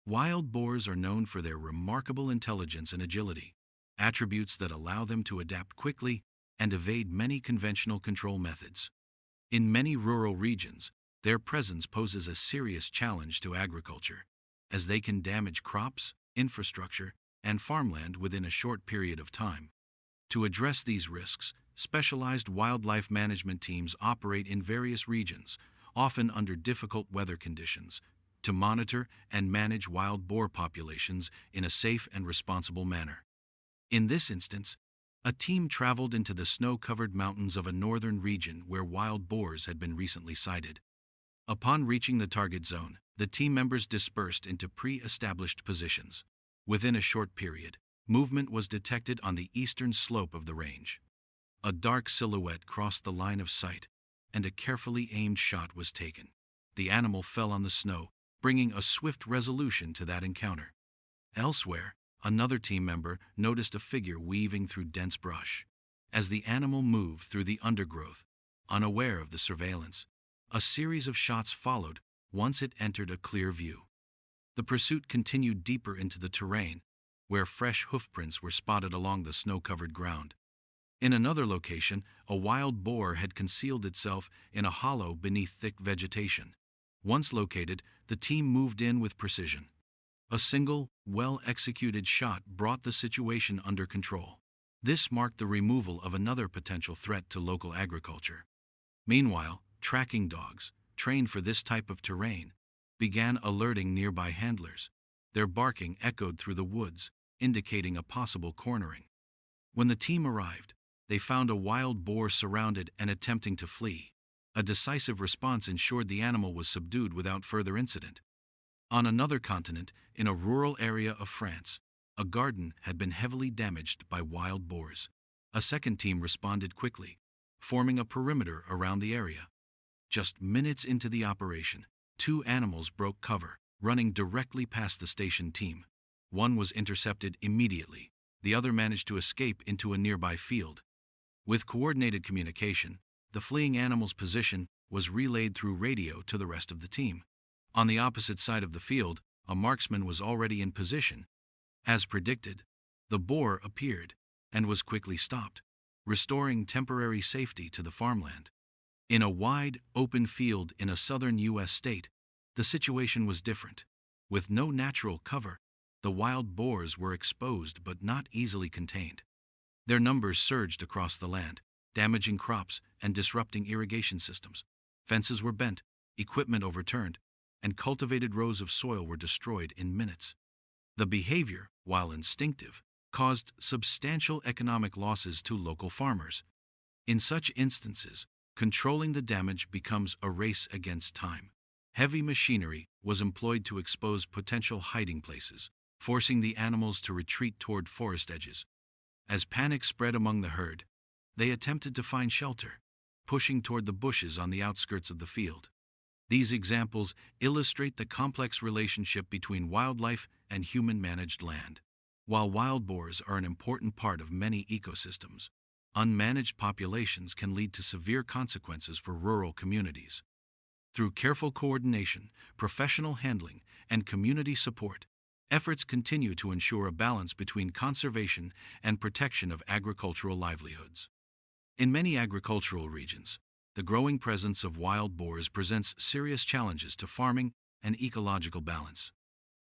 Wild boars are known for their remarkable intelligence and agility, attributes that allow them to adapt quickly and evade many conventional control methods. In many rural regions, their presence poses a serious challenge to agriculture, as they can damage crops, infrastructure, and farmland within a short period of time. To address these risks, specialized wildlife management teams operate in various regions, often under difficult weather conditions, to monitor and manage wild boar populations in a safe and responsible manner. In this instance, a team traveled into the snow-covered mountains of a northern region where wild boars had been recently sighted. Upon reaching the target zone, the team members dispersed into pre-established positions. Within a short period, movement was detected on the eastern slope of the range. A dark silhouette crossed the line of sight, and a carefully aimed shot was taken. The animal fell on the snow, bringing a swift resolution to that encounter. Elsewhere, another team member noticed a figure weaving through dense brush. As the animal moved through the undergrowth, unaware of the surveillance, a series of shots followed once it entered a clear view. The pursuit continued deeper into the terrain, where fresh hoofprints were spotted along the snow-covered ground. In another location, a wild boar had concealed itself in a hollow beneath thick vegetation. Once located, the team moved in with precision. A single, well-executed shot brought the situation under control. This marked the removal of another potential threat to local agriculture. Meanwhile, tracking dogs, trained for this type of terrain, began alerting nearby handlers. Their barking echoed through the woods, indicating a possible cornering. When the team arrived, they found a wild boar surrounded and attempting to flee. A decisive response ensured the animal was subdued without further incident. On another continent, in a rural area of France, a garden had been heavily damaged by wild boars. A second team responded quickly, forming a perimeter around the area. Just minutes into the operation, two animals broke cover, running directly past the station team. One was intercepted immediately. The other managed to escape into a nearby field. With coordinated communication, the fleeing animal's position was relayed through radio to the rest of the team. On the opposite side of the field, a marksman was already in position. As predicted, the boar appeared and was quickly stopped, restoring temporary safety to the farmland. In a wide, open field in a southern U.S. state, the situation was different. With no natural cover, the wild boars were exposed but not easily contained. Their numbers surged across the land, damaging crops and disrupting irrigation systems. Fences were bent, equipment overturned, and cultivated rows of soil were destroyed in minutes. The behavior, while instinctive, caused substantial economic losses to local farmers. In such instances, controlling the damage becomes a race against time. Heavy machinery was employed to expose potential hiding places, forcing the animals to retreat toward forest edges. As panic spread among the herd, they attempted to find shelter, pushing toward the bushes on the outskirts of the field. These examples illustrate the complex relationship between wildlife and human-managed land. While wild boars are an important part of many ecosystems, unmanaged populations can lead to severe consequences for rural communities. Through careful coordination, professional handling, and community support, efforts continue to ensure a balance between conservation and protection of agricultural livelihoods. In many agricultural regions, the growing presence of wild boars presents serious challenges to farming and ecological balance.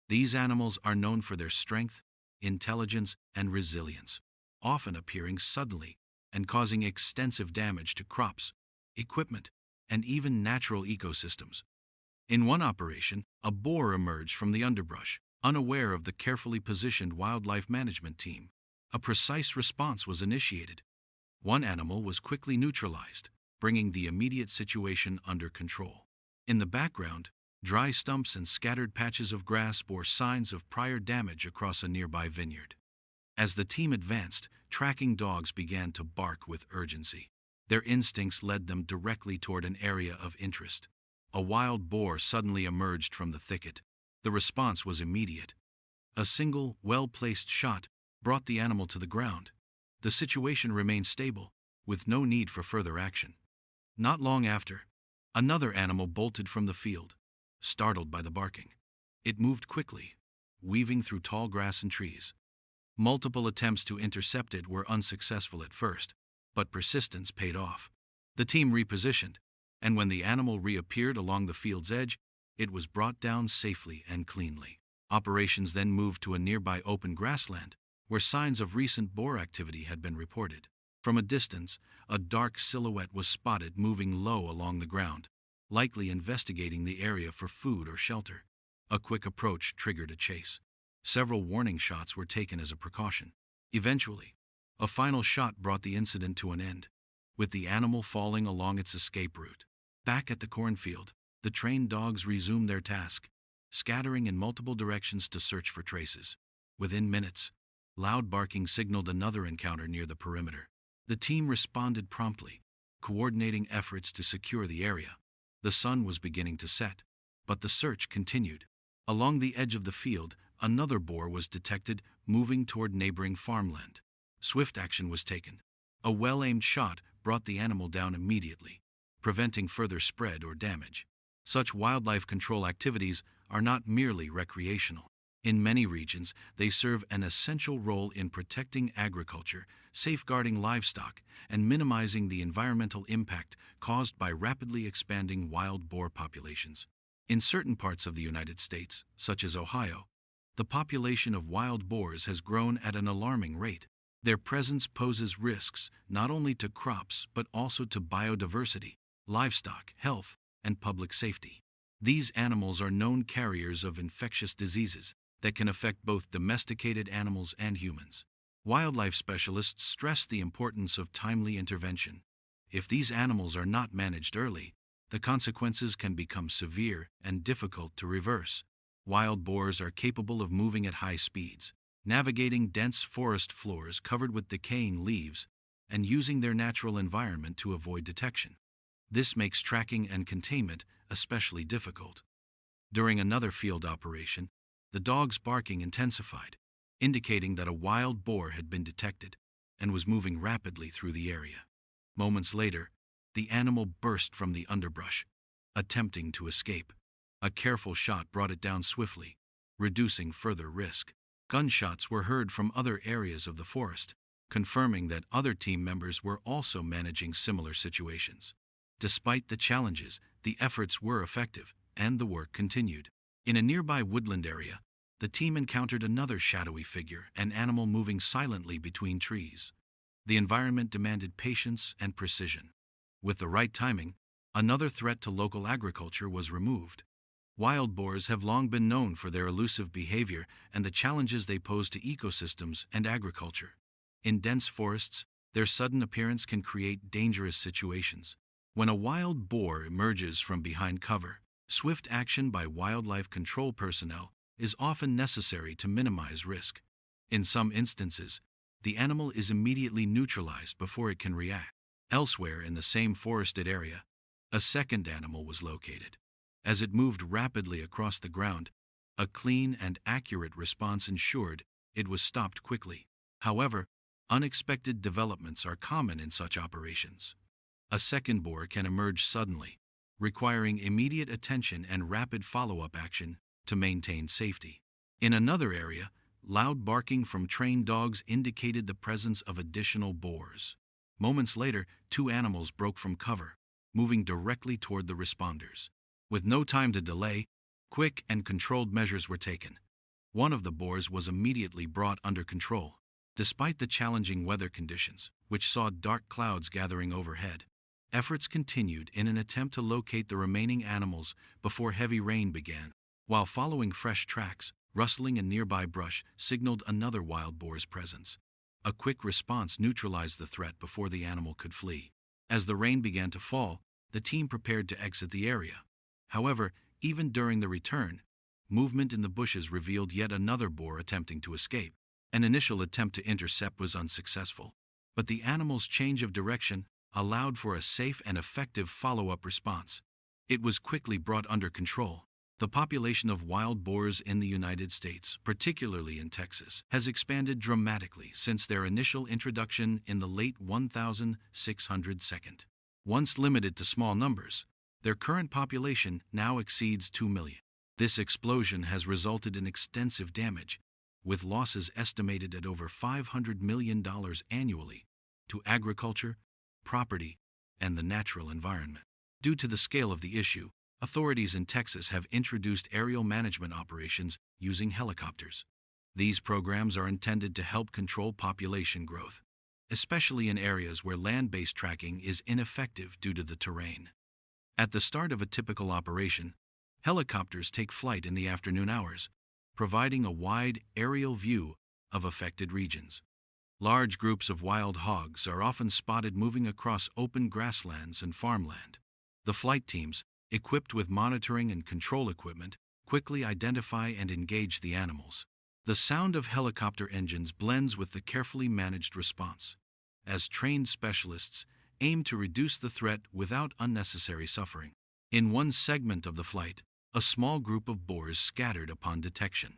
These animals are known for their strength, intelligence, and resilience, often appearing suddenly and causing extensive damage to crops, equipment, and even natural ecosystems. In one operation, a boar emerged from the underbrush, unaware of the carefully positioned wildlife management team. A precise response was initiated. One animal was quickly neutralized, bringing the immediate situation under control. In the background, dry stumps and scattered patches of grass bore signs of prior damage across a nearby vineyard. As the team advanced, tracking dogs began to bark with urgency. Their instincts led them directly toward an area of interest. A wild boar suddenly emerged from the thicket. The response was immediate. A single, well-placed shot brought the animal to the ground. The situation remained stable, with no need for further action. Not long after, another animal bolted from the field, startled by the barking. It moved quickly, weaving through tall grass and trees. Multiple attempts to intercept it were unsuccessful at first, but persistence paid off. The team repositioned, and when the animal reappeared along the field's edge, it was brought down safely and cleanly. Operations then moved to a nearby open grassland, where signs of recent boar activity had been reported. From a distance, a dark silhouette was spotted moving low along the ground, likely investigating the area for food or shelter. A quick approach triggered a chase. Several warning shots were taken as a precaution. Eventually, a final shot brought the incident to an end, with the animal falling along its escape route. Back at the cornfield, the trained dogs resumed their task, scattering in multiple directions to search for traces. Within minutes, loud barking signaled another encounter near the perimeter. The team responded promptly, coordinating efforts to secure the area. The sun was beginning to set, but the search continued. Along the edge of the field, another boar was detected moving toward neighboring farmland. Swift action was taken. A well-aimed shot brought the animal down immediately, preventing further spread or damage. Such wildlife control activities are not merely recreational. In many regions, they serve an essential role in protecting agriculture, safeguarding livestock, and minimizing the environmental impact caused by rapidly expanding wild boar populations. In certain parts of the United States, such as Ohio, the population of wild boars has grown at an alarming rate. Their presence poses risks not only to crops but also to biodiversity, livestock, health, and public safety. These animals are known carriers of infectious diseases that can affect both domesticated animals and humans. Wildlife specialists stress the importance of timely intervention. If these animals are not managed early, the consequences can become severe and difficult to reverse. Wild boars are capable of moving at high speeds, navigating dense forest floors covered with decaying leaves, and using their natural environment to avoid detection. This makes tracking and containment especially difficult. During another field operation, the dog's barking intensified, indicating that a wild boar had been detected and was moving rapidly through the area. Moments later, the animal burst from the underbrush, attempting to escape. A careful shot brought it down swiftly, reducing further risk. Gunshots were heard from other areas of the forest, confirming that other team members were also managing similar situations. Despite the challenges, the efforts were effective, and the work continued. In a nearby woodland area, the team encountered another shadowy figure, an animal moving silently between trees. The environment demanded patience and precision. With the right timing, another threat to local agriculture was removed. Wild boars have long been known for their elusive behavior and the challenges they pose to ecosystems and agriculture. In dense forests, their sudden appearance can create dangerous situations. When a wild boar emerges from behind cover, swift action by wildlife control personnel is often necessary to minimize risk. In some instances, the animal is immediately neutralized before it can react. Elsewhere in the same forested area, a second animal was located. As it moved rapidly across the ground, a clean and accurate response ensured it was stopped quickly. However, unexpected developments are common in such operations. A second boar can emerge suddenly, requiring immediate attention and rapid follow-up action to maintain safety. In another area, loud barking from trained dogs indicated the presence of additional boars. Moments later, two animals broke from cover, moving directly toward the responders. With no time to delay, quick and controlled measures were taken. One of the boars was immediately brought under control. Despite the challenging weather conditions, which saw dark clouds gathering overhead, efforts continued in an attempt to locate the remaining animals before heavy rain began. While following fresh tracks, rustling in nearby brush signaled another wild boar's presence. A quick response neutralized the threat before the animal could flee. As the rain began to fall, the team prepared to exit the area. However, even during the return, movement in the bushes revealed yet another boar attempting to escape. An initial attempt to intercept was unsuccessful, but the animal's change of direction allowed for a safe and effective follow-up response. It was quickly brought under control. The population of wild boars in the United States, particularly in Texas, has expanded dramatically since their initial introduction in the late 1600s. Once limited to small numbers, their current population now exceeds 2 million. This explosion has resulted in extensive damage, with losses estimated at over $500 million annually to agriculture, property, and the natural environment. Due to the scale of the issue, authorities in Texas have introduced aerial management operations using helicopters. These programs are intended to help control population growth, especially in areas where land-based tracking is ineffective due to the terrain. At the start of a typical operation, helicopters take flight in the afternoon hours, providing a wide aerial view of affected regions. Large groups of wild hogs are often spotted moving across open grasslands and farmland. The flight teams, equipped with monitoring and control equipment, quickly identify and engage the animals. The sound of helicopter engines blends with the carefully managed response, as trained specialists aim to reduce the threat without unnecessary suffering. In one segment of the flight, a small group of boars scattered upon detection.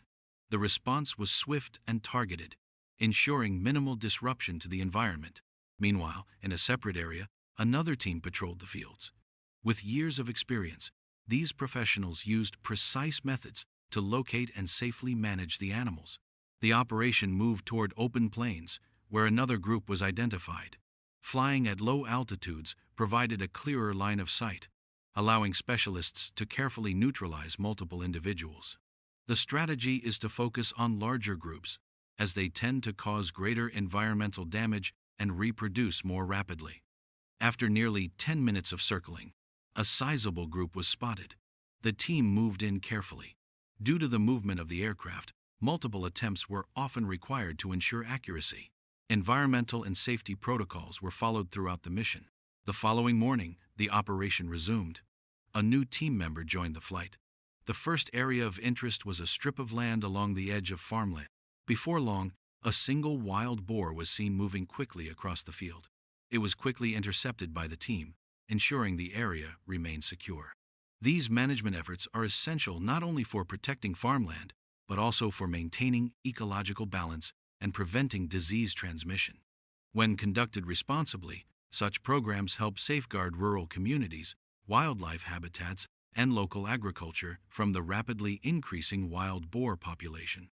The response was swift and targeted, ensuring minimal disruption to the environment. Meanwhile, in a separate area, another team patrolled the fields. With years of experience, these professionals used precise methods to locate and safely manage the animals. The operation moved toward open plains, where another group was identified. Flying at low altitudes provided a clearer line of sight, allowing specialists to carefully neutralize multiple individuals. The strategy is to focus on larger groups, as they tend to cause greater environmental damage and reproduce more rapidly. After nearly 10 minutes of circling, a sizable group was spotted. The team moved in carefully. Due to the movement of the aircraft, multiple attempts were often required to ensure accuracy. Environmental and safety protocols were followed throughout the mission. The following morning, the operation resumed. A new team member joined the flight. The first area of interest was a strip of land along the edge of farmland. Before long, a single wild boar was seen moving quickly across the field. It was quickly intercepted by the team, ensuring the area remained secure. These management efforts are essential not only for protecting farmland, but also for maintaining ecological balance and preventing disease transmission. When conducted responsibly, such programs help safeguard rural communities, wildlife habitats, and local agriculture from the rapidly increasing wild boar population.